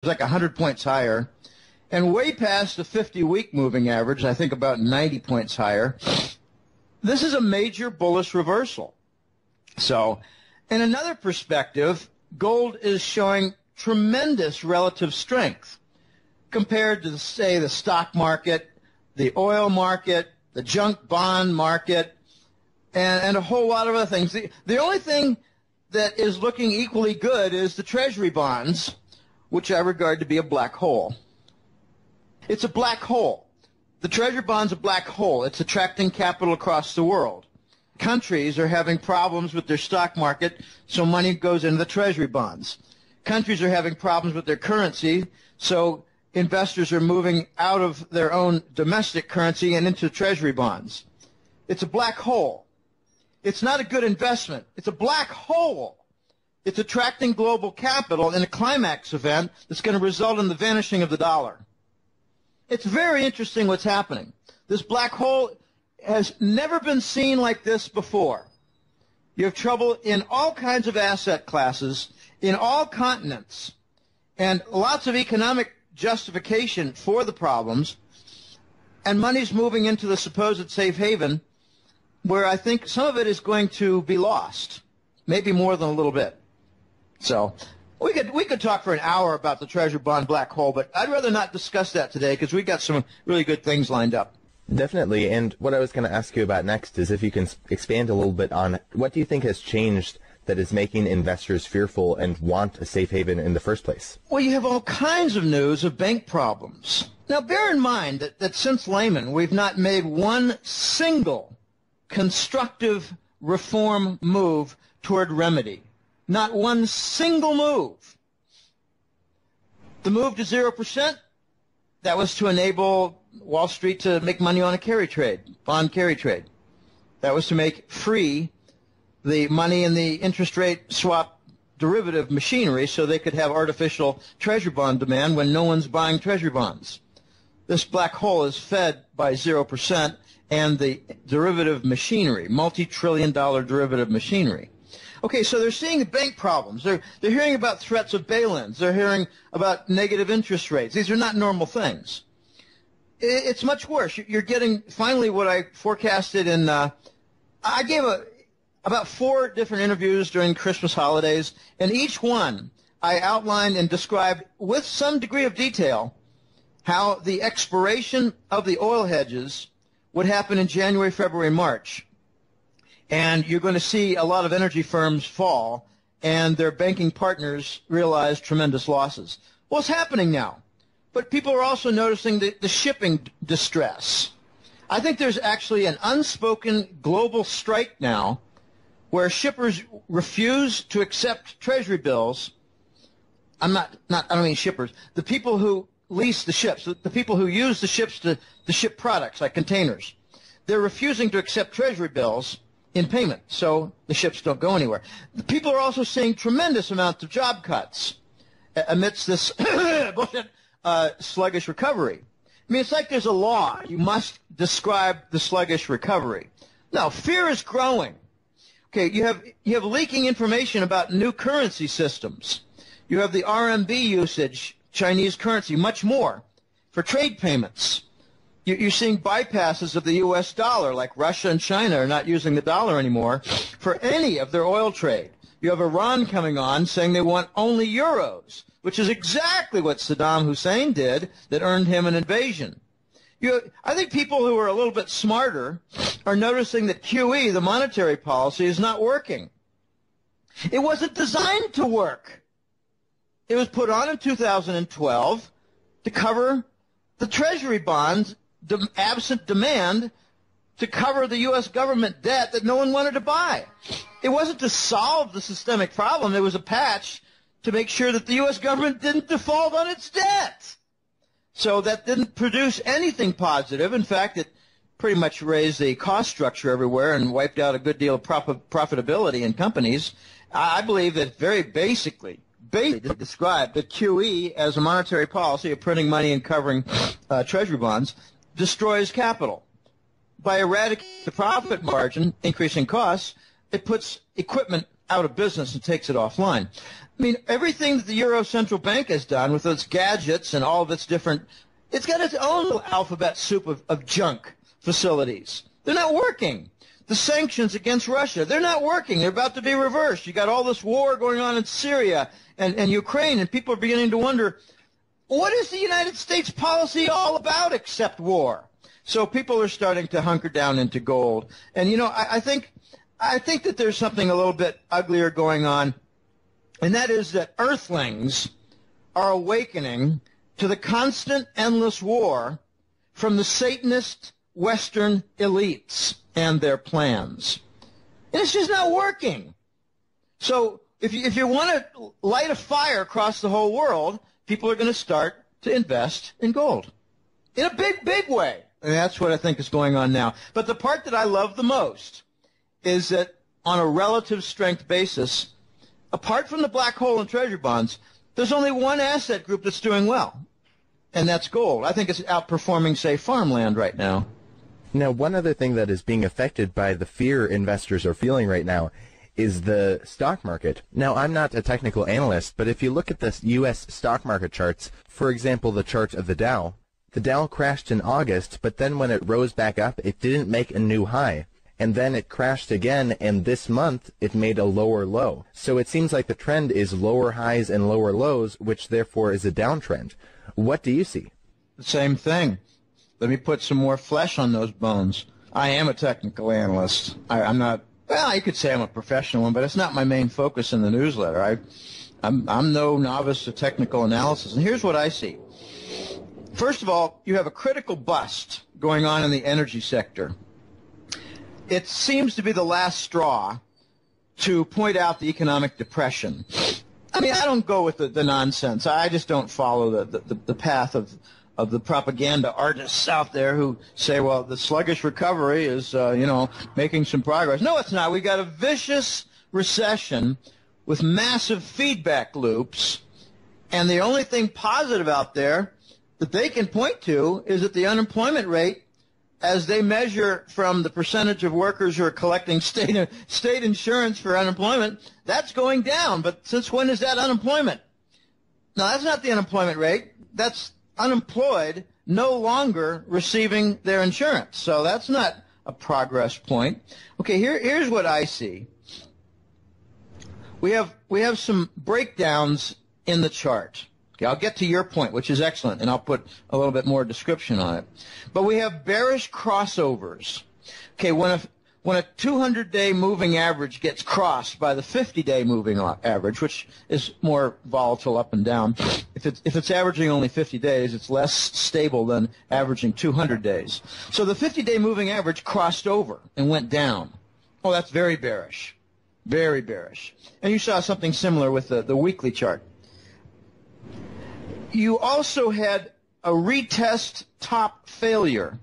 like 100 points higher, and way past the 50-week moving average, I think about 90 points higher. This is a major bullish reversal. So, in another perspective, gold is showing tremendous relative strength compared to, say, the stock market, the oil market, the junk bond market, and a whole lot of other things. The only thing that is looking equally good is the Treasury bonds, which I regard to be a black hole. It's a black hole. The Treasury bond's a black hole. It's attracting capital across the world. Countries are having problems with their stock market, so money goes into the Treasury bonds. Countries are having problems with their currency, so investors are moving out of their own domestic currency and into Treasury bonds. It's a black hole. It's not a good investment. It's a black hole. It's attracting global capital in a climax event that's going to result in the vanishing of the dollar. It's very interesting what's happening. This black hole has never been seen like this before. You have trouble in all kinds of asset classes, in all continents, and lots of economic justification for the problems, and money's moving into the supposed safe haven, where I think some of it is going to be lost, maybe more than a little bit. So we could talk for an hour about the Treasury bond black hole, but I'd rather not discuss that today because we got some really good things lined up. Definitely, and what I was going to ask you about next is if you can expand a little bit on what do you think has changed that is making investors fearful and want a safe haven in the first place? Well, you have all kinds of news of bank problems. Now, bear in mind that since Lehman, we've not made one single constructive reform move toward remedy. Not one single move. The move to 0%, that was to enable Wall Street to make money on a carry trade, bond carry trade. That was to make free the money in the interest rate swap derivative machinery so they could have artificial treasury bond demand when no one's buying treasury bonds. This black hole is fed by 0% and the derivative machinery, multi-trillion-dollar derivative machinery. Okay, so they're seeing bank problems. They're hearing about threats of bail-ins. They're hearing about negative interest rates. These are not normal things. It's much worse. You're getting finally what I forecasted in. I gave about 4 different interviews during Christmas holidays, and each one I outlined and described with some degree of detail how the expiration of the oil hedges would happen in January, February, March. And you're going to see a lot of energy firms fall and their banking partners realize tremendous losses. Well, it's happening now. But people are also noticing the shipping distress. I think there's actually an unspoken global strike now where shippers refuse to accept treasury bills. I don't mean shippers. The people who lease the ships, the people who use the ships to ship products like containers, they're refusing to accept treasury bills in payment, so the ships don't go anywhere. The people are also seeing tremendous amounts of job cuts amidst this sluggish recovery. I mean, it's like there's a law. You must describe the sluggish recovery. Now, fear is growing. Okay, you have leaking information about new currency systems. You have the RMB usage, Chinese currency, much more for trade payments. You're seeing bypasses of the U.S. dollar, like Russia and China are not using the dollar anymore for any of their oil trade. You have Iran coming on saying they want only euros, which is exactly what Saddam Hussein did that earned him an invasion. I think people who are a little bit smarter are noticing that QE, the monetary policy, is not working. It wasn't designed to work. It was put on in 2012 to cover the treasury bonds, absent demand, to cover the U.S. government debt that no one wanted to buy. It wasn't to solve the systemic problem. It was a patch to make sure that the U.S. government didn't default on its debt. So that didn't produce anything positive. In fact, it pretty much raised the cost structure everywhere and wiped out a good deal of profitability in companies. I believe that very basically described the QE as a monetary policy of printing money and covering treasury bonds destroys capital. By eradicating the profit margin, increasing costs, it puts equipment out of business and takes it offline. I mean, everything that the Euro Central Bank has done with its gadgets and all of its different, it's got its own little alphabet soup of junk facilities. They're not working. The sanctions against Russia, they're not working. They're about to be reversed. You got all this war going on in Syria and Ukraine, and people are beginning to wonder, what is the United States policy all about except war? So people are starting to hunker down into gold. And, you know, I think that there's something a little bit uglier going on, and that is that earthlings are awakening to the constant, endless war from the Satanist Western elites and their plans. And it's just not working. So if you want to light a fire across the whole world, people are going to start to invest in gold in a big, big way. And that's what I think is going on now. But the part that I love the most is that on a relative strength basis, apart from the black hole and treasury bonds, there's only one asset group that's doing well, and that's gold. I think it's outperforming, say, farmland right now. Now, one other thing that is being affected by the fear investors are feeling right now is the stock market. Now, I'm not a technical analyst, but if you look at the U.S. stock market charts, for example, the chart of the Dow crashed in August, but then when it rose back up, it didn't make a new high. And then it crashed again, and this month it made a lower low. So it seems like the trend is lower highs and lower lows, which therefore is a downtrend. What do you see? The same thing. Let me put some more flesh on those bones. I am a technical analyst. I'm not, well, you could say I'm a professional one, but it's not my main focus in the newsletter. I'm no novice to technical analysis. And here's what I see. First of all, you have a critical bust going on in the energy sector. It seems to be the last straw to point out the economic depression. I mean, I don't go with the nonsense. I just don't follow the path of the propaganda artists out there who say, well, the sluggish recovery is, making some progress. No, it's not. We got a vicious recession with massive feedback loops, and the only thing positive out there that they can point to is that the unemployment rate, as they measure from the percentage of workers who are collecting state insurance for unemployment, that's going down. But since when is that unemployment? No, that's not the unemployment rate. That's unemployed no longer receiving their insurance. So that's not a progress point. Okay, here's what I see. We have some breakdowns in the chart. Okay, I'll get to your point, which is excellent, and I'll put a little bit more description on it. But we have bearish crossovers. Okay, when a 200-day moving average gets crossed by the 50-day moving average, which is more volatile up and down, if it's averaging only 50 days, it's less stable than averaging 200 days. So the 50-day moving average crossed over and went down. Oh, that's very bearish, very bearish. And you saw something similar with the weekly chart. You also had a retest top failure.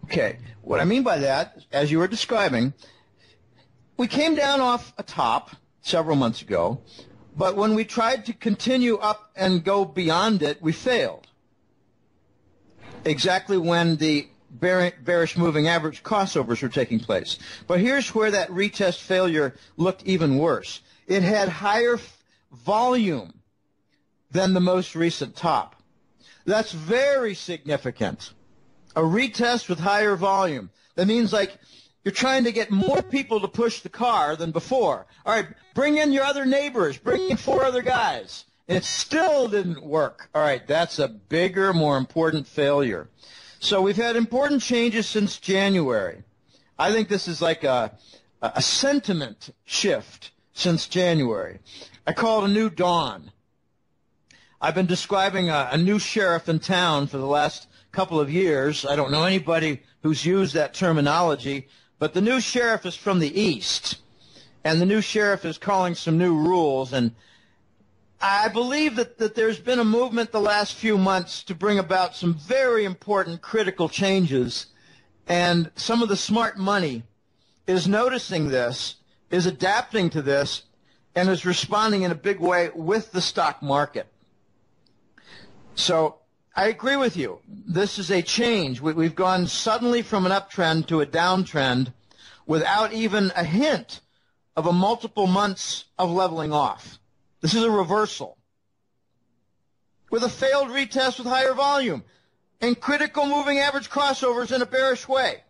Okay, what I mean by that, as you were describing, we came down off a top several months ago, but when we tried to continue up and go beyond it, we failed. Exactly when the bearish moving average crossovers were taking place. But here's where that retest failure looked even worse. It had higher volume than the most recent top. That's very significant. A retest with higher volume. That means like you're trying to get more people to push the car than before. All right, bring in your other neighbors. Bring in 4 other guys. And it still didn't work. All right, that's a bigger, more important failure. So we've had important changes since January. I think this is like a sentiment shift since January. I call it a new dawn. I've been describing a new sheriff in town for the last couple of years. I don't know anybody who's used that terminology, but the new sheriff is from the East, and the new sheriff is calling some new rules. And I believe that there's been a movement the last few months to bring about some very important critical changes, and some of the smart money is noticing this, is adapting to this, and is responding in a big way with the stock market. So I agree with you. This is a change. We've gone suddenly from an uptrend to a downtrend without even a hint of a multiple months of leveling off. This is a reversal with a failed retest with higher volume and critical moving average crossovers in a bearish way.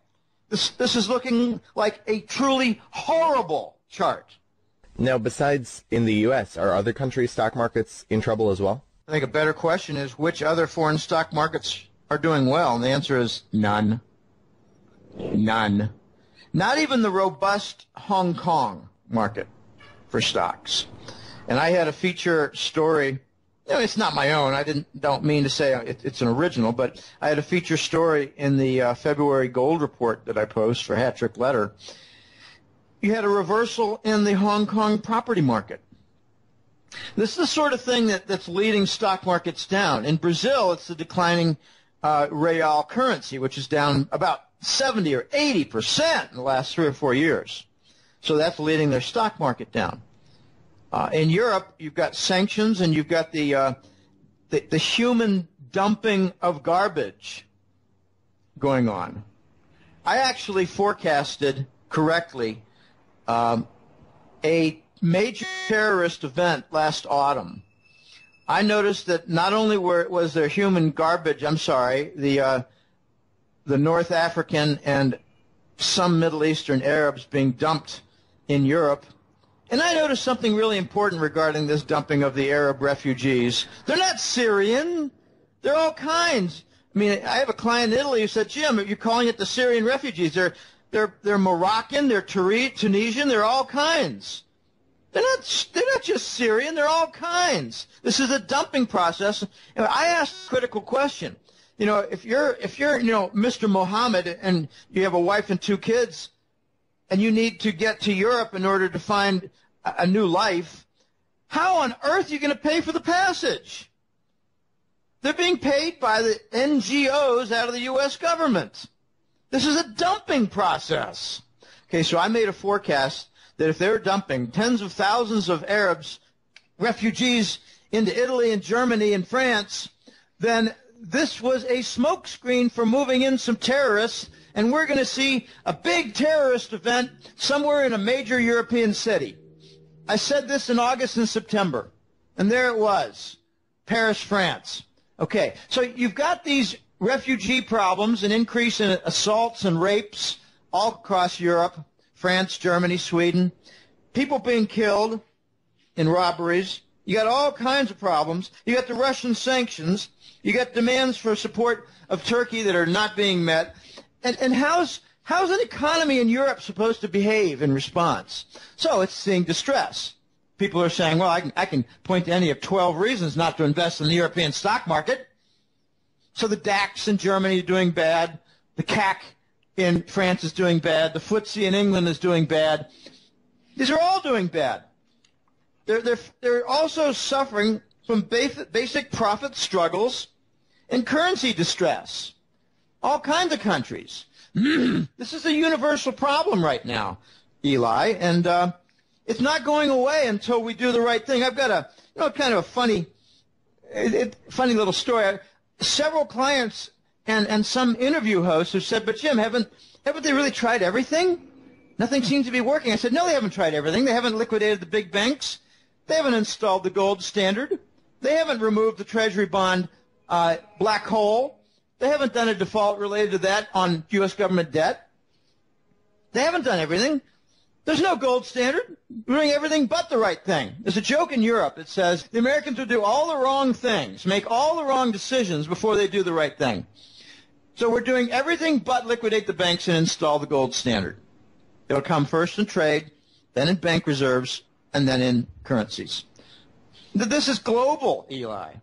This is looking like a truly horrible chart. Now, besides in the U.S., are other countries' stock markets in trouble as well? I think a better question is which other foreign stock markets are doing well, and the answer is none. None. Not even the robust Hong Kong market for stocks. And I had a feature story. You know, it's not my own. I don't mean to say it's an original, but I had a feature story in the February gold report that I post for Hat Trick Letter. You had a reversal in the Hong Kong property market. This is the sort of thing that's leading stock markets down. In Brazil, it's the declining real currency, which is down about 70 or 80% in the last 3 or 4 years. So that's leading their stock market down. In Europe, you've got sanctions and you've got the human dumping of garbage going on. I actually forecasted correctly a major terrorist event last autumn. I noticed that not only was there human garbage, the North African and some Middle Eastern Arabs being dumped in Europe, and I noticed something really important regarding this dumping of the Arab refugees. They're not Syrian. They're all kinds. I mean, I have a client in Italy who said, Jim, you're calling it the Syrian refugees. They're Moroccan, they're Tunisian, they're all kinds. They're not just Syrian, they're all kinds. This is a dumping process. And I asked a critical question. You know, if you're Mr. Mohammed and you have a wife and 2 kids and you need to get to Europe in order to find a new life, how on earth are you going to pay for the passage? They're being paid by the NGOs out of the U.S. government. This is a dumping process. Okay, so I made a forecast that if they're dumping tens of thousands of Arabs, refugees into Italy and Germany and France, then this was a smokescreen for moving in some terrorists, and we're going to see a big terrorist event somewhere in a major European city. I said this in August and September, and there it was, Paris, France. Okay, so you've got these refugee problems, an increase in assaults and rapes all across Europe, France, Germany, Sweden, people being killed in robberies. You got all kinds of problems. You got the Russian sanctions. You got demands for support of Turkey that are not being met. And how's an economy in Europe supposed to behave in response? So it's seeing distress. People are saying, well, I can point to any of 12 reasons not to invest in the European stock market. So the DAX in Germany is doing bad. The CAC in France is doing bad. The FTSE in England is doing bad. These are all doing bad. They're also suffering from basic profit struggles and currency distress. All kinds of countries. This is a universal problem right now, Eli, and it's not going away until we do the right thing. I've got kind of a funny little story. Several clients and some interview hosts who said, but Jim, haven't they really tried everything? Nothing seems to be working. I said, no, they haven't tried everything. They haven't liquidated the big banks. They haven't installed the gold standard. They haven't removed the Treasury bond black hole. They haven't done a default related to that on U.S. government debt. They haven't done everything. There's no gold standard. We're doing everything but the right thing. There's a joke in Europe that says the Americans will do all the wrong things, make all the wrong decisions before they do the right thing. So we're doing everything but liquidate the banks and install the gold standard. It'll come first in trade, then in bank reserves, and then in currencies. This is global, Eli.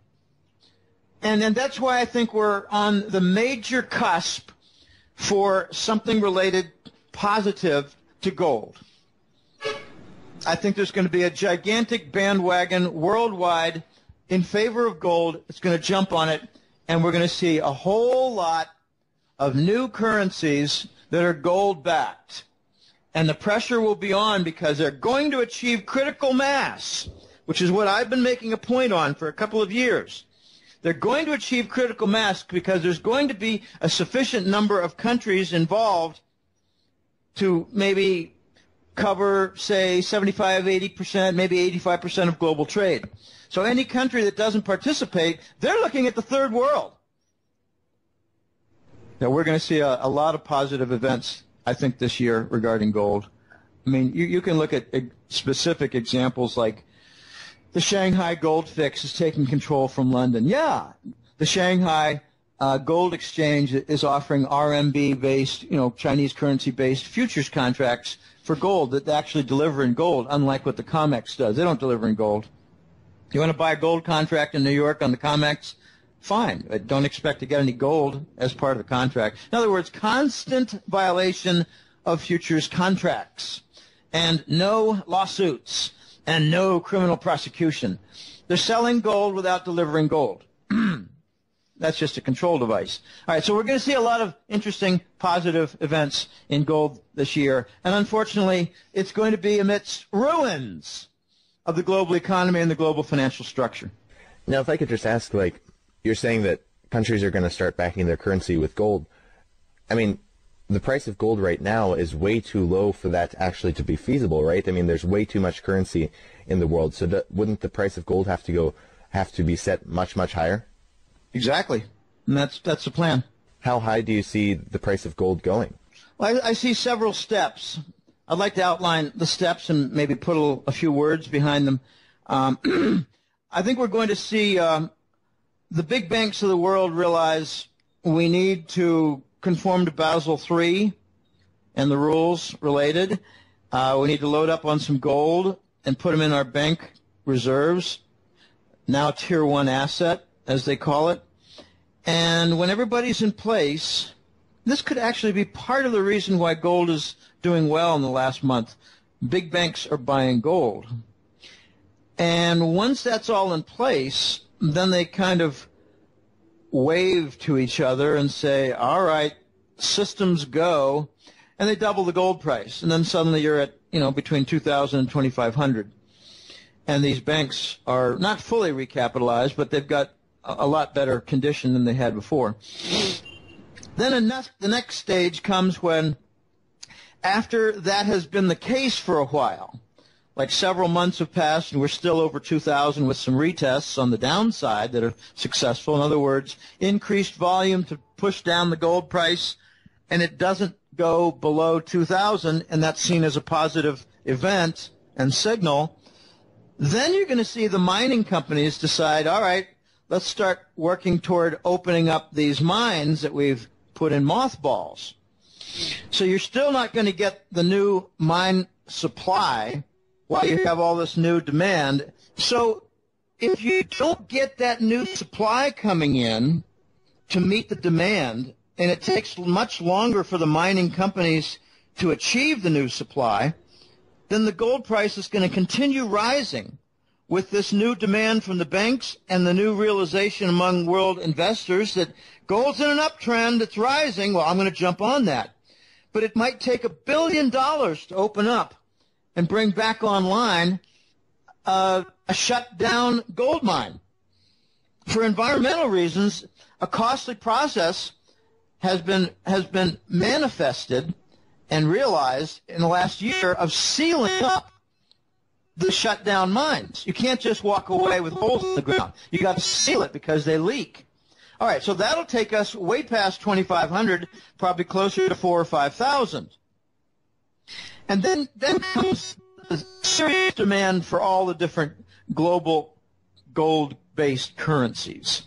And that's why I think we're on the major cusp for something related positive to gold. I think there's going to be a gigantic bandwagon worldwide in favor of gold. It's going to jump on it, and we're going to see a whole lot of new currencies that are gold-backed. And the pressure will be on because they're going to achieve critical mass, which is what I've been making a point on for a couple of years. They're going to achieve critical mass because there's going to be a sufficient number of countries involved to maybe cover, say, 75, 80%, maybe 85% of global trade. So any country that doesn't participate, they're looking at the third world. Now, we're going to see a lot of positive events, I think, this year regarding gold. I mean, you can look at specific examples like the Shanghai Gold Fix is taking control from London. Yeah, the Shanghai Gold Exchange is offering RMB-based, Chinese currency-based futures contracts for gold that actually deliver in gold, unlike what the COMEX does. They don't deliver in gold. You want to buy a gold contract in New York on the COMEX? Fine. But don't expect to get any gold as part of the contract. In other words, constant violation of futures contracts and no lawsuits and no criminal prosecution. They're selling gold without delivering gold. That's just a control device. All right, so we're going to see a lot of interesting positive events in gold this year, and unfortunately, it's going to be amidst ruins of the global economy and the global financial structure. Now, if I could just ask, you're saying that countries are going to start backing their currency with gold. I mean, the price of gold right now is way too low for that actually to be feasible, right? I mean, there's way too much currency in the world, so wouldn't the price of gold have to be set much, much higher? Exactly, and that's the plan. How high do you see the price of gold going? Well, I see several steps. I'd like to outline the steps and maybe put a few words behind them. I think we're going to see the big banks of the world realize we need to conform to Basel III and the rules related. We need to load up on some gold and put them in our bank reserves, now Tier 1 asset, as they call it. And when everybody's in place, this could actually be part of the reason why gold is doing well in the last month. Big banks are buying gold. And once that's all in place, then they kind of wave to each other and say, all right, systems go, and they double the gold price. And then suddenly you're at, between 2,000 and 2,500. And these banks are not fully recapitalized, but they've got a lot better condition than they had before. Then the next stage comes when, after that has been the case for a while, like several months have passed and we're still over 2,000 with some retests on the downside that are successful. In other words, increased volume to push down the gold price, and it doesn't go below 2,000, and that's seen as a positive event and signal. Then you're going to see the mining companies decide, all right, let's start working toward opening up these mines that we've put in mothballs. So you're still not going to get the new mine supply while you have all this new demand. So if you don't get that new supply coming in to meet the demand, and it takes much longer for the mining companies to achieve the new supply, then the gold price is going to continue rising with this new demand from the banks and the new realization among world investors that gold's in an uptrend, it's rising. Well, I'm going to jump on that. But it might take $1 billion to open up and bring back online a shut-down gold mine. For environmental reasons, a costly process has been manifested and realized in the last year of sealing up the shut-down mines. You can't just walk away with holes in the ground. You got to seal it because they leak. All right, so that'll take us way past 2,500, probably closer to 4,000 or 5,000. And then comes the serious demand for all the different global gold-based currencies.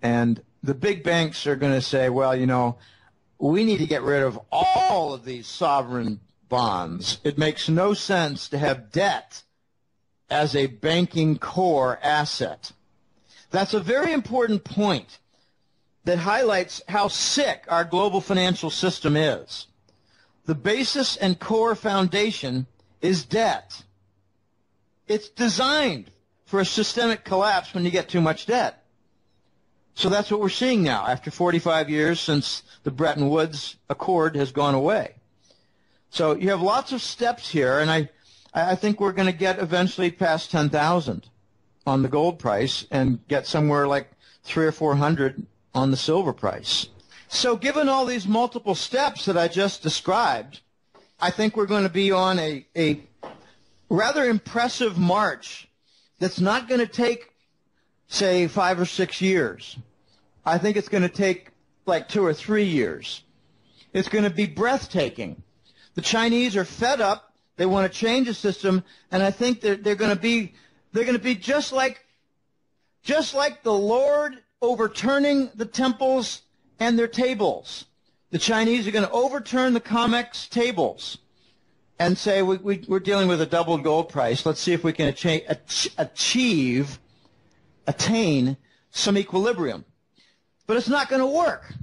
And the big banks are going to say, well, we need to get rid of all of these sovereign bonds. It makes no sense to have debt as a banking core asset. That's a very important point that highlights how sick our global financial system is. The basis and core foundation is debt. It's designed for a systemic collapse when you get too much debt. So that's what we're seeing now after 45 years since the Bretton Woods Accord has gone away. So you have lots of steps here, and I think we're going to get eventually past 10,000 on the gold price and get somewhere like 300 or 400 on the silver price. So given all these multiple steps that I just described, I think we're going to be on a rather impressive march that's not going to take, say, 5 or 6 years. I think it's going to take like 2 or 3 years. It's going to be breathtaking. The Chinese are fed up. They want to change the system, and I think they're going to be just like the Lord overturning the temples and their tables. The Chinese are going to overturn the COMEX tables and say we're dealing with a doubled gold price. Let's see if we can attain some equilibrium. But it's not going to work.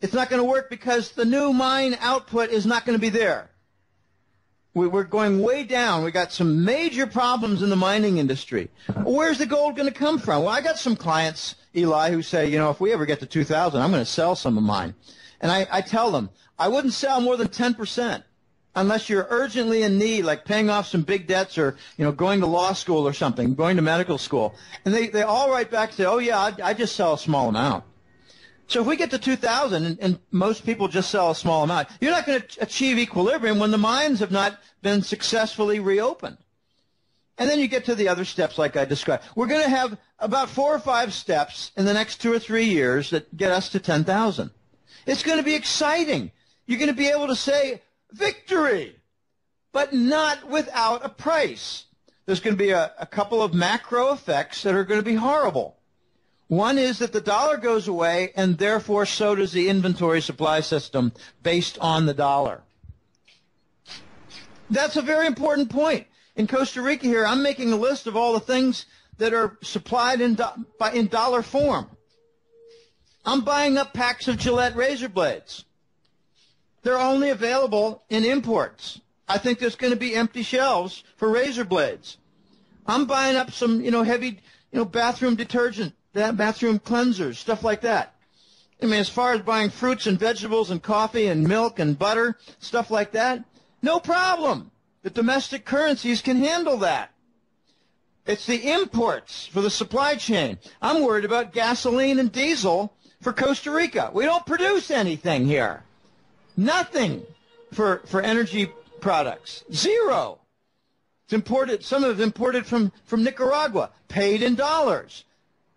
It's not going to work because the new mine output is not going to be there. We're going way down. We got some major problems in the mining industry. Where's the gold going to come from? Well, I got some clients, Eli, who say, if we ever get to 2,000, I'm going to sell some of mine. And I tell them, I wouldn't sell more than 10% unless you're urgently in need, like paying off some big debts or, going to law school or something, going to medical school. And they all write back and say, oh, yeah, I just sell a small amount. So if we get to 2,000 and most people just sell a small amount, you're not going to achieve equilibrium when the mines have not been successfully reopened. And then you get to the other steps like I described. We're going to have about 4 or 5 steps in the next 2 or 3 years that get us to 10,000. It's going to be exciting. You're going to be able to say victory, but not without a price. There's going to be a couple of macro effects that are going to be horrible. One is that the dollar goes away, and therefore so does the inventory supply system based on the dollar. That's a very important point. In Costa Rica here, I'm making a list of all the things that are supplied in dollar form. I'm buying up packs of Gillette razor blades. They're only available in imports. I think there's going to be empty shelves for razor blades. I'm buying up some, heavy, bathroom detergent, bathroom cleansers, stuff like that. I mean, as far as buying fruits and vegetables and coffee and milk and butter, stuff like that, no problem. The domestic currencies can handle that. It's the imports for the supply chain. I'm worried about gasoline and diesel for Costa Rica. We don't produce anything here. Nothing for energy products. Zero. It's imported. Some of it's imported from Nicaragua, paid in dollars.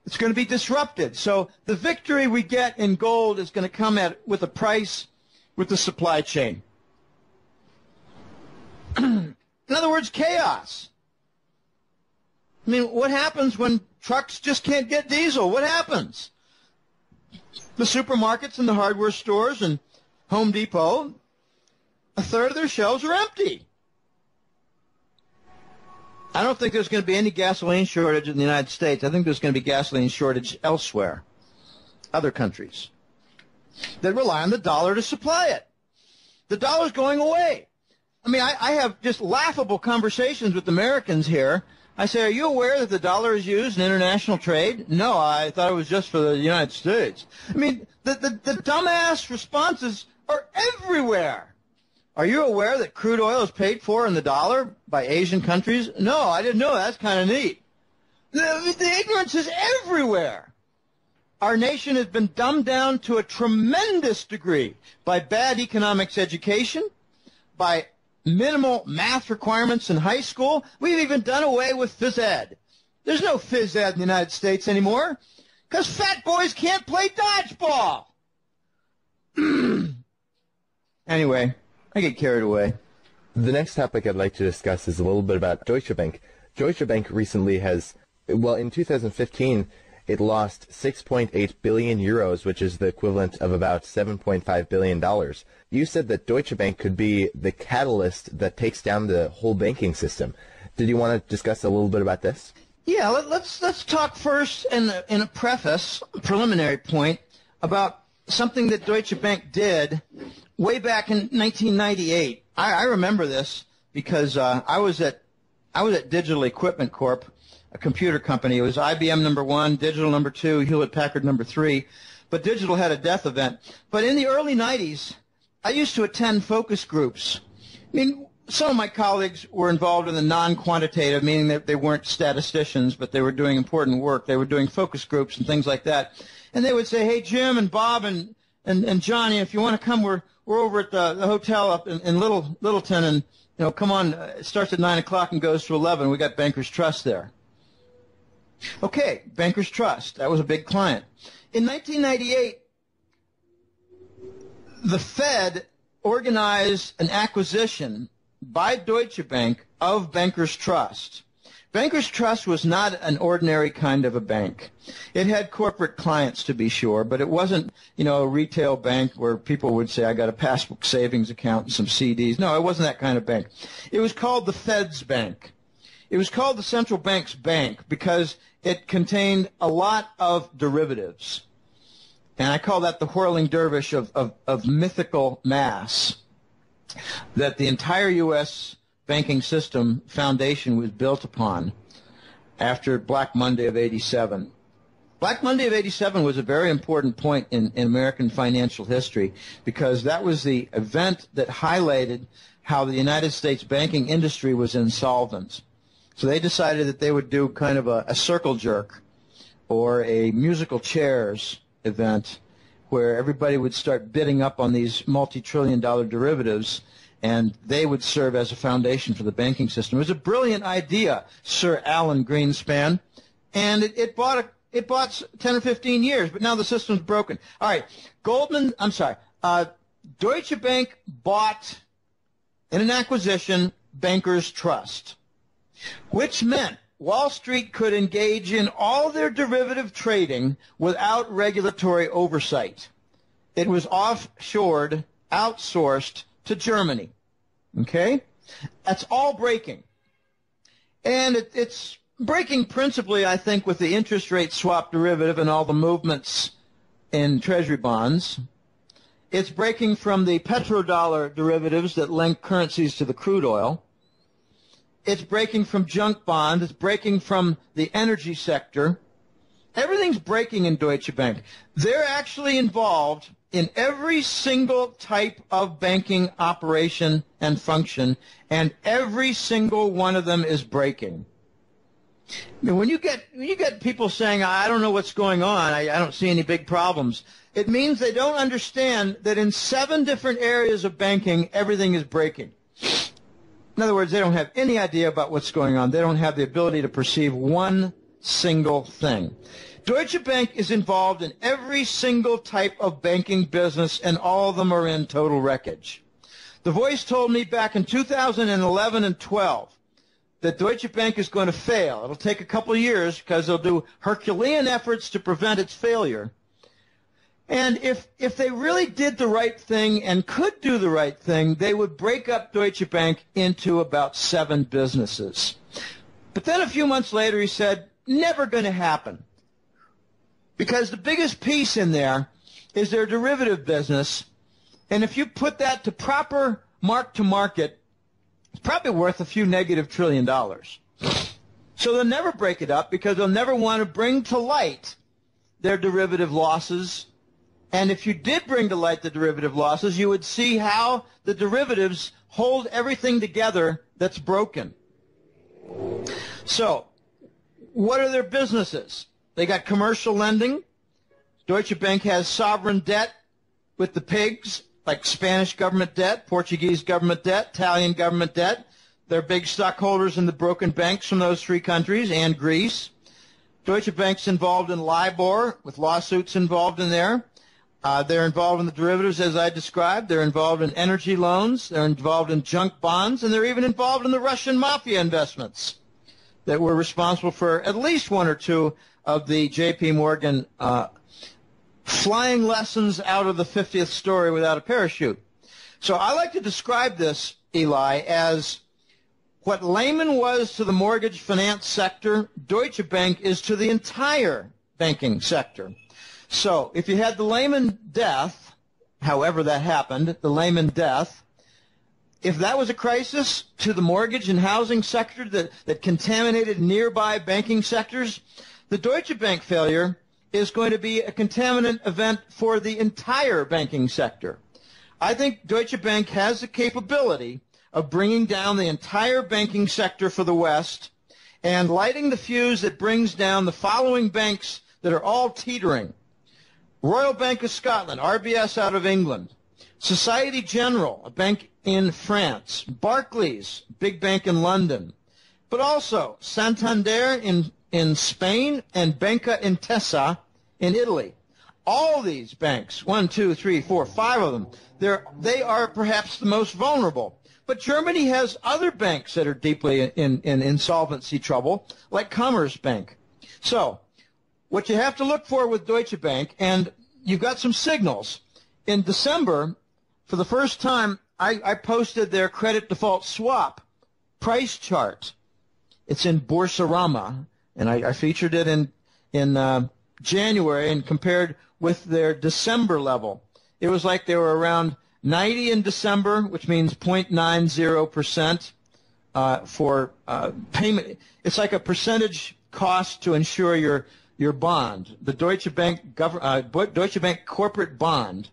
It's going to be disrupted. So the victory we get in gold is going to come with a price with the supply chain. In other words, chaos. I mean, what happens when trucks just can't get diesel? What happens? The supermarkets and the hardware stores and Home Depot, a third of their shelves are empty. I don't think there's going to be any gasoline shortage in the United States. I think there's going to be gasoline shortage elsewhere, other countries, that rely on the dollar to supply it. The dollar's going away. I mean, I have just laughable conversations with Americans here. I say, are you aware that the dollar is used in international trade? No, I thought it was just for the United States. I mean, the dumbass responses are everywhere. Are you aware that crude oil is paid for in the dollar by Asian countries? No, I didn't know that. That's kind of neat. The ignorance is everywhere. Our nation has been dumbed down to a tremendous degree by bad economics education, by minimal math requirements in high school. We've even done away with phys ed. There's no phys ed in the United States anymore because fat boys can't play dodgeball. Anyway, I get carried away. The next topic I'd like to discuss is a little bit about Deutsche Bank. Deutsche Bank recently in 2015, it lost 6.8 billion euros, which is the equivalent of about $7.5 billion. You said that Deutsche Bank could be the catalyst that takes down the whole banking system. Did you want to discuss a little bit about this? Yeah, let's talk first in a preliminary point, about something that Deutsche Bank did way back in 1998. I remember this because I was at Digital Equipment Corp., a computer company. It was IBM number 1, Digital number 2, Hewlett-Packard number 3. But Digital had a death event. But in the early 90s, I used to attend focus groups. I mean, some of my colleagues were involved in the non-quantitative, meaning that they weren't statisticians, but they were doing important work. They were doing focus groups and things like that. And they would say, hey, Jim and Bob and And Johnny, if you want to come, we're over at the hotel up in Littleton, and come on. It starts at 9 o'clock and goes to 11. We got Bankers Trust there. Okay, Bankers Trust. That was a big client. In 1998, the Fed organized an acquisition by Deutsche Bank of Bankers Trust. Bankers Trust was not an ordinary kind of a bank. It had corporate clients, to be sure, but it wasn't, a retail bank where people would say, I got a passbook savings account and some CDs. No, it wasn't that kind of bank. It was called the Fed's Bank. It was called the central bank's bank because it contained a lot of derivatives. And I call that the whirling dervish of mythical mass that the entire U.S. banking system foundation was built upon after Black Monday of 87. Black Monday of 87 was a very important point in American financial history because that was the event that highlighted how the United States banking industry was insolvent. So they decided that they would do kind of a circle jerk or a musical chairs event where everybody would start bidding up on these multi-trillion-dollar derivatives, and they would serve as a foundation for the banking system. It was a brilliant idea, Sir Alan Greenspan, and it bought 10 or 15 years, but now the system's broken. All right, Deutsche Bank bought, in an acquisition, Bankers Trust, which meant Wall Street could engage in all their derivative trading without regulatory oversight. It was offshored, outsourced to Germany. Okay? That's all breaking. And it's breaking principally, I think, with the interest rate swap derivative and all the movements in Treasury bonds. It's breaking from the petrodollar derivatives that link currencies to the crude oil. It's breaking from junk bonds. It's breaking from the energy sector. Everything's breaking in Deutsche Bank. They're actually involved in every single type of banking operation and function, and every single one of them is breaking. I mean, when you get people saying, I don't know what's going on, I don't see any big problems, it means they don't understand that in 7 different areas of banking, everything is breaking. In other words, they don't have any idea about what's going on. They don't have the ability to perceive one single thing. Deutsche Bank is involved in every single type of banking business, and all of them are in total wreckage. The Voice told me back in 2011 and 12 that Deutsche Bank is going to fail. It'll take a couple of years because they'll do Herculean efforts to prevent its failure. And if they really did the right thing and could do the right thing, they would break up Deutsche Bank into about 7 businesses. But then a few months later he said, never going to happen. Because the biggest piece in there is their derivative business, and if you put that to proper mark-to-market, it's probably worth a few negative $1 trillion. So they'll never break it up because they'll never want to bring to light their derivative losses. And if you did bring to light the derivative losses, you would see how the derivatives hold everything together that's broken. So what are their businesses? They got commercial lending. Deutsche Bank has sovereign debt with the pigs, like Spanish government debt, Portuguese government debt, Italian government debt. They're big stockholders in the broken banks from those 3 countries and Greece. Deutsche Bank's involved in LIBOR, with lawsuits involved in there. They're involved in the derivatives, as I described. They're involved in energy loans. They're involved in junk bonds. And they're even involved in the Russian mafia investments that were responsible for at least 1 or 2 of the J.P. Morgan flying lessons out of the 50th story without a parachute. So I like to describe this, Eli, as what Lehman was to the mortgage finance sector, Deutsche Bank is to the entire banking sector. So if you had the Lehman death, however that happened, the Lehman death, if that was a crisis to the mortgage and housing sector that contaminated nearby banking sectors, the Deutsche Bank failure is going to be a contaminant event for the entire banking sector. I think Deutsche Bank has the capability of bringing down the entire banking sector for the West and lighting the fuse that brings down the following banks that are all teetering. Royal Bank of Scotland, RBS out of England, Societe Generale, a bank in France, Barclays, big bank in London, but also Santander in Spain and Banca Intesa in Italy. All these banks, 1, 2, 3, 4, 5 of them, they are perhaps the most vulnerable. But Germany has other banks that are deeply in insolvency trouble, like Commerzbank. So what you have to look for with Deutsche Bank, and you've got some signals. In December, for the first time, I posted their credit default swap price chart. It's in Boursorama, and I featured it in January and compared with their December level. It was like they were around 90 in December, which means 0.90% for payment. It's like a percentage cost to insure your bond. The Deutsche Bank corporate bond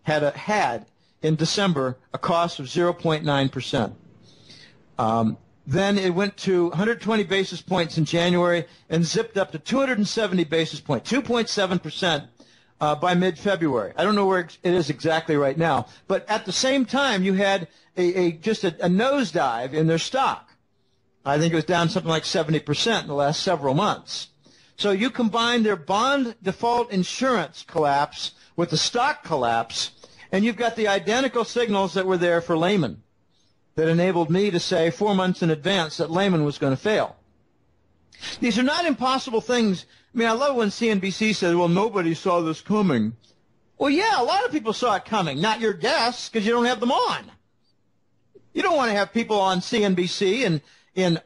had in December a cost of 0.9%. Then it went to 120 basis points in January and zipped up to 270 basis points, 2.7% by mid-February. I don't know where it is exactly right now, but at the same time you had just a nosedive in their stock. I think it was down something like 70% in the last several months. So you combine their bond default insurance collapse with the stock collapse, and you've got the identical signals that were there for Lehman that enabled me to say 4 months in advance that Lehman was going to fail. These are not impossible things. I mean, I love when CNBC says, well, nobody saw this coming. Well, yeah, a lot of people saw it coming, not your guests, because you don't have them on. You don't want to have people on CNBC in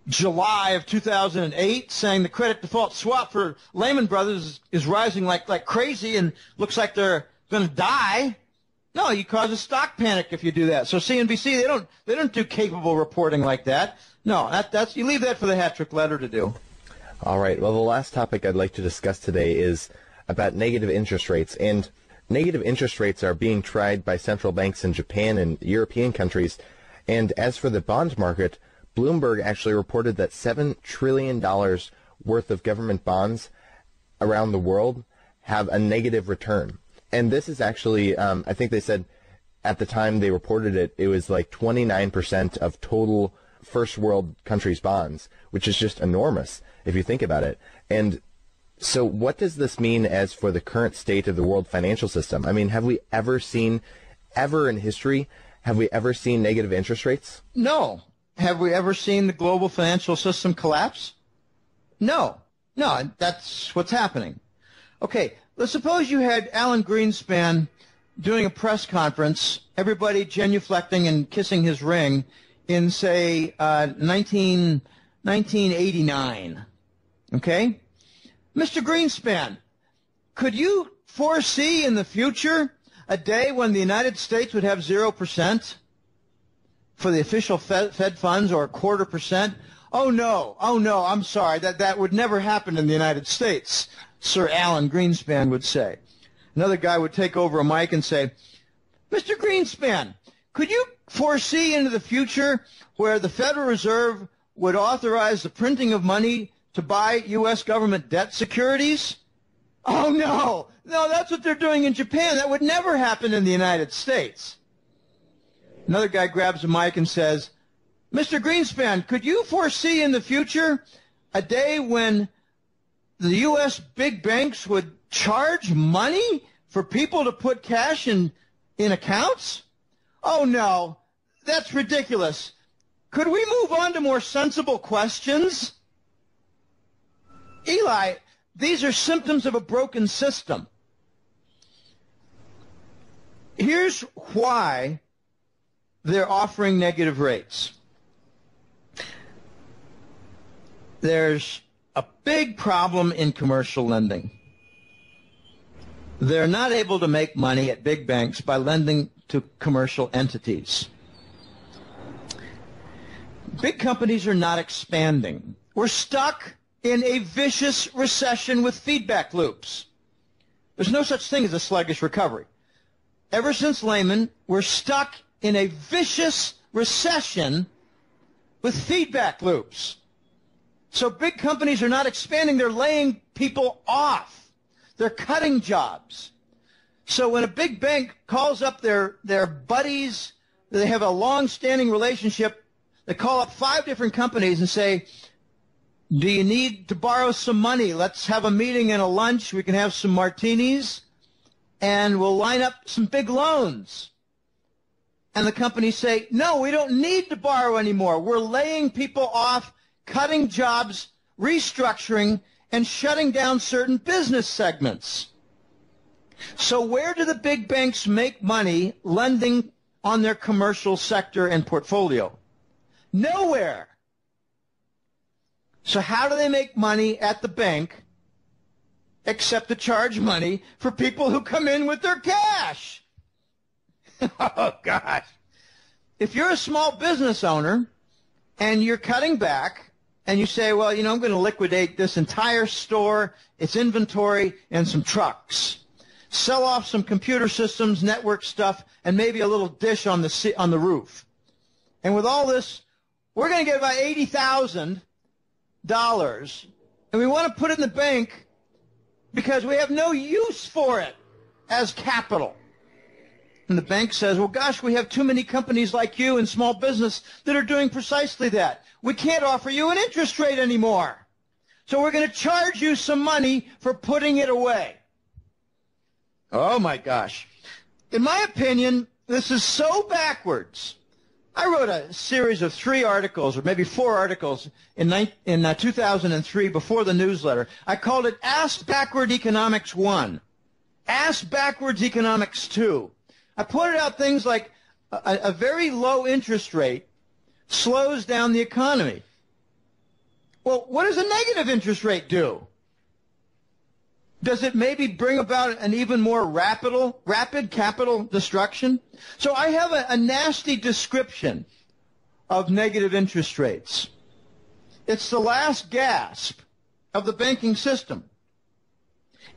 July of 2008 saying the credit default swap for Lehman Brothers is rising like crazy and looks like they're going to die. No, you cause a stock panic if you do that. So CNBC, they don't do capable reporting like that. No, that's you leave that for the hat-trick letter to do. All right. Well, the last topic I'd like to discuss today is about negative interest rates. And negative interest rates are being tried by central banks in Japan and European countries. And as for the bond market, Bloomberg actually reported that $7 trillion worth of government bonds around the world have a negative return. And this is actually, I think they said at the time they reported it, it was like 29% of total first world countries' bonds, which is just enormous if you think about it. And so what does this mean as for the current state of the world financial system? I mean, have we ever seen, ever in history, have we ever seen negative interest rates? No. Have we ever seen the global financial system collapse? No. No, that's what's happening. Okay, let's suppose you had Alan Greenspan doing a press conference, everybody genuflecting and kissing his ring in, say, 1989. Okay? Mr. Greenspan, could you foresee in the future a day when the United States would have 0% for the official Fed funds or 0.25%? Oh, no, I'm sorry. That would never happen in the United States, Sir Alan Greenspan would say. Another guy would take over a mic and say, Mr. Greenspan, could you foresee into the future where the Federal Reserve would authorize the printing of money to buy U.S. government debt securities? Oh, no, that's what they're doing in Japan. That would never happen in the United States. Another guy grabs a mic and says, Mr. Greenspan, could you foresee in the future a day when the U.S. big banks would charge money for people to put cash in accounts? Oh, no, that's ridiculous. Could we move on to more sensible questions? Eli, these are symptoms of a broken system. Here's why they're offering negative rates. There's a big problem in commercial lending. They're not able to make money at big banks by lending to commercial entities. Big companies are not expanding. We're stuck in a vicious recession with feedback loops. There's no such thing as a sluggish recovery. Ever since Lehman, we're stuck in a vicious recession with feedback loops. So big companies are not expanding. They're laying people off. They're cutting jobs. So when a big bank calls up their buddies, they have a long-standing relationship, they call up 5 different companies and say, do you need to borrow some money? Let's have a meeting and a lunch. We can have some martinis, and we'll line up some big loans. And the companies say, no, we don't need to borrow anymore. We're laying people off, cutting jobs, restructuring, and shutting down certain business segments. So where do the big banks make money lending on their commercial sector and portfolio? Nowhere. So how do they make money at the bank except to charge money for people who come in with their cash? Oh, gosh. If you're a small business owner and you're cutting back and you say, well, I'm going to liquidate this entire store, its inventory, and some trucks, sell off some computer systems, network stuff, and maybe a little dish on the roof. And with all this, we're going to get about $80,000, and we want to put it in the bank because we have no use for it as capital. And the bank says, well, gosh, we have too many companies like you in small business that are doing precisely that. We can't offer you an interest rate anymore. So we're going to charge you some money for putting it away. Oh, my gosh. In my opinion, this is so backwards. I wrote a series of 3 articles, or maybe 4 articles, in 2003 before the newsletter. I called it Ask Backward Economics 1, Ask Backwards Economics 2. I pointed out things like a very low interest rate slows down the economy. Well, what does a negative interest rate do? Does it maybe bring about an even more rapid capital destruction? So I have a nasty description of negative interest rates. It's the last gasp of the banking system.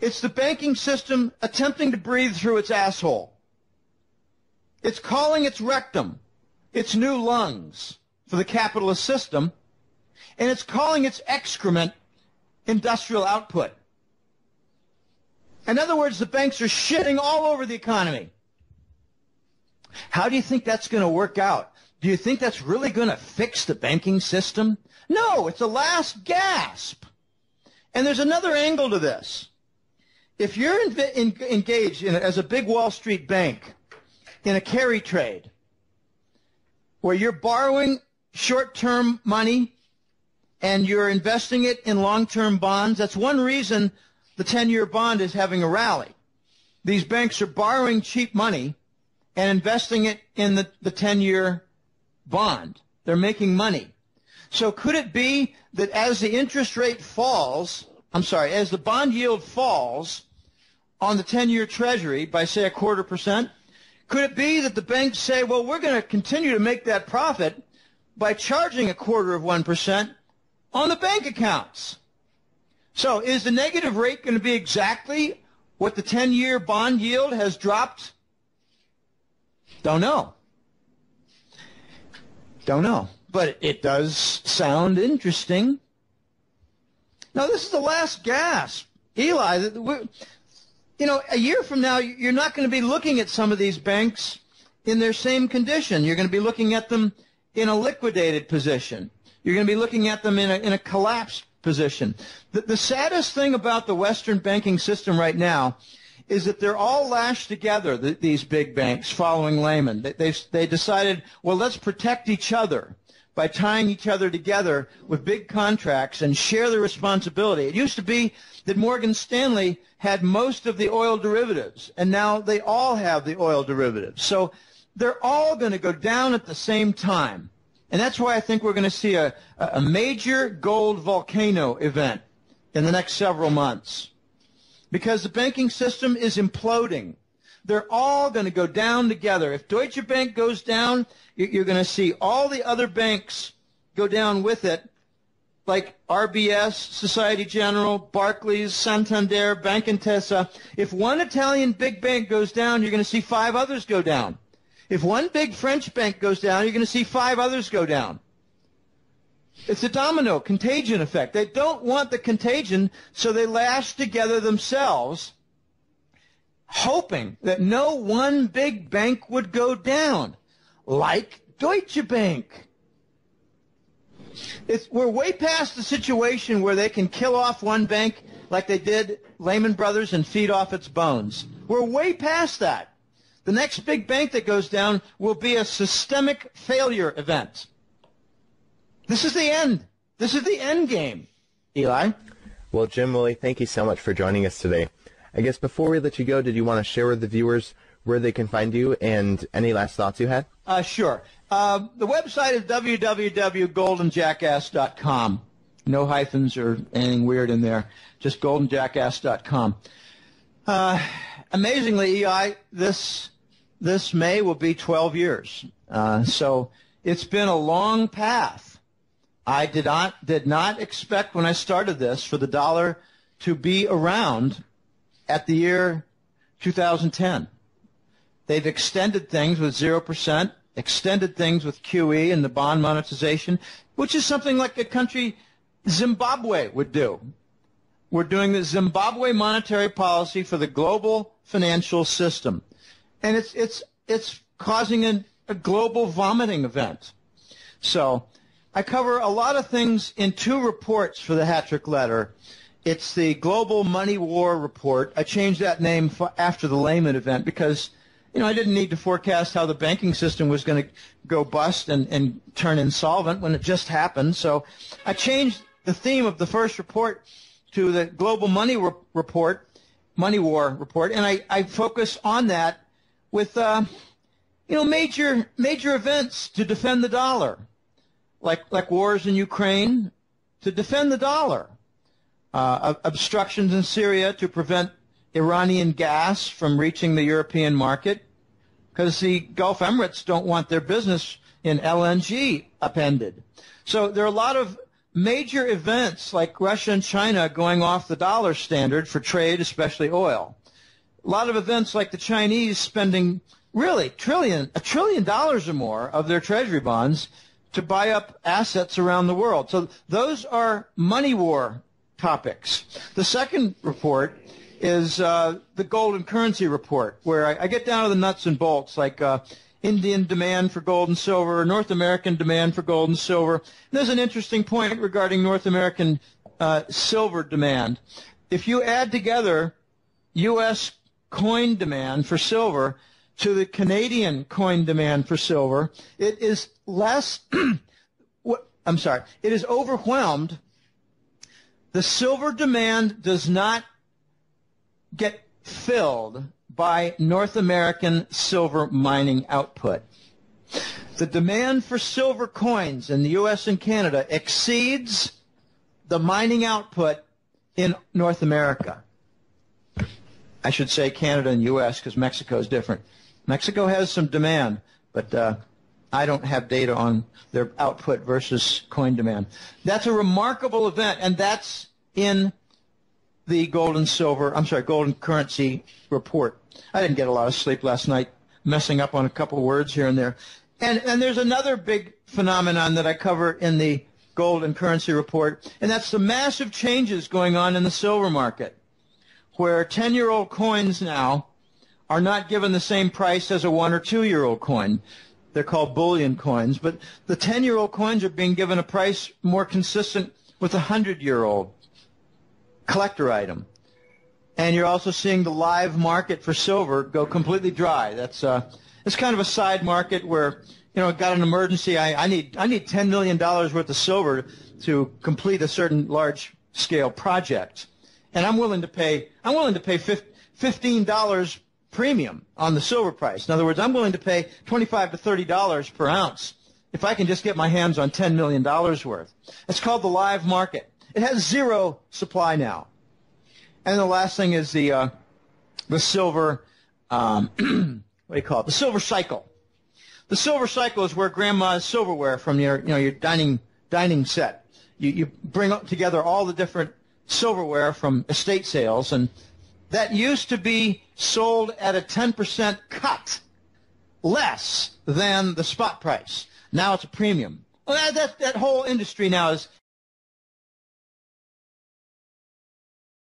It's the banking system attempting to breathe through its asshole. It's calling its rectum its new lungs for the capitalist system, and it's calling its excrement industrial output. In other words, the banks are shitting all over the economy. How do you think that's going to work out? Do you think that's really going to fix the banking system? No, it's a last gasp. And there's another angle to this. If you're engaged as a big Wall Street bank in a carry trade where you're borrowing short-term money and you're investing it in long-term bonds, that's one reason the 10-year bond is having a rally. These banks are borrowing cheap money and investing it in the 10-year bond. They're making money. So could it be that as the interest rate falls, as the bond yield falls on the 10-year Treasury by, say, 0.25%, could it be that the banks say, well, we're going to continue to make that profit by charging 0.25% on the bank accounts? So is the negative rate going to be exactly what the 10-year bond yield has dropped? Don't know. Don't know. But it does sound interesting. Now, this is the last gasp. Eli, a year from now, you're not going to be looking at some of these banks in their same condition. You're going to be looking at them in a liquidated position. You're going to be looking at them in a collapsed position. The saddest thing about the Western banking system right now is that they're all lashed together, these big banks, following Lehman. They decided, well, let's protect each other by tying each other together with big contracts and share the responsibility. It used to be that Morgan Stanley had most of the oil derivatives, and now they all have the oil derivatives. So they're all going to go down at the same time. And that's why I think we're going to see a major gold volcano event in the next several months. Because the banking system is imploding. They're all going to go down together. If Deutsche Bank goes down, you're going to see all the other banks go down with it, like RBS, Societe Generale, Barclays, Santander, Bank Intesa. If one Italian big bank goes down, you're going to see 5 others go down. If one big French bank goes down, you're going to see 5 others go down. It's a domino contagion effect. They don't want the contagion, so they lash together themselves, hoping that no one big bank would go down, like Deutsche Bank. We're way past the situation where they can kill off one bank like they did Lehman Brothers and feed off its bones. We're way past that. The next big bank that goes down will be a systemic failure event. This is the end. This is the end game, Eli. Well, Jim Willie, thank you so much for joining us today. I guess before we let you go, did you want to share with the viewers where they can find you and any last thoughts you had? Sure. The website is www.goldenjackass.com. No hyphens or anything weird in there. Just goldenjackass.com. Amazingly, Eli, this May will be 12 years. So it's been a long path. I did not expect when I started this for the dollar to be around at the year 2010. They've extended things with 0%, extended things with QE and the bond monetization, which is something like a country Zimbabwe would do. We're doing the Zimbabwe monetary policy for the global financial system. And it's causing a global vomiting event. So I cover a lot of things in two reports for the Hattrick Letter. It's the Global Money War Report. I changed that name after the Lehman event because, I didn't need to forecast how the banking system was going to go bust and turn insolvent when it just happened. So I changed the theme of the first report to the Global Money Report, Money War Report, and I focus on that with, major events to defend the dollar. Like wars in Ukraine to defend the dollar, obstructions in Syria to prevent Iranian gas from reaching the European market because the Gulf Emirates don't want their business in LNG upended. So there are a lot of major events like Russia and China going off the dollar standard for trade, especially oil. A lot of events like the Chinese spending really $1 trillion or more of their treasury bonds to buy up assets around the world. So those are money war topics. The second report is the gold and currency report, where I get down to the nuts and bolts, like Indian demand for gold and silver, North American demand for gold and silver. And there's an interesting point regarding North American silver demand. If you add together U.S. coin demand for silver to the Canadian coin demand for silver, it is less, it is overwhelmed. The silver demand does not get filled by North American silver mining output. The demand for silver coins in the U.S. and Canada exceeds the mining output in North America. I should say Canada and U.S. because Mexico is different. Mexico has some demand, but I don't have data on their output versus coin demand. That's a remarkable event, and that's in the gold and currency report. I didn't get a lot of sleep last night, messing up on a couple words here and there. And there's another big phenomenon that I cover in the gold and currency report, and that's the massive changes going on in the silver market, where 10-year-old coins now are not given the same price as a 1- or 2-year-old coin. They're called bullion coins, but the 10-year-old coins are being given a price more consistent with a 100-year-old collector item. And you're also seeing the live market for silver go completely dry. That's it's kind of a side market where, got an emergency. I need $10 million worth of silver to complete a certain large-scale project, and I'm willing to pay $15 premium on the silver price. In other words, I'm willing to pay $25 to $30 per ounce if I can just get my hands on $10 million worth. It's called the live market. It has zero supply now. And the last thing is the silver, what do you call it? The silver cycle. The silver cycle is where grandma's silverware from your dining set. You bring together all the different silverware from estate sales, and that used to be sold at a 10% cut less than the spot price. Now it's a premium. Well, that whole industry now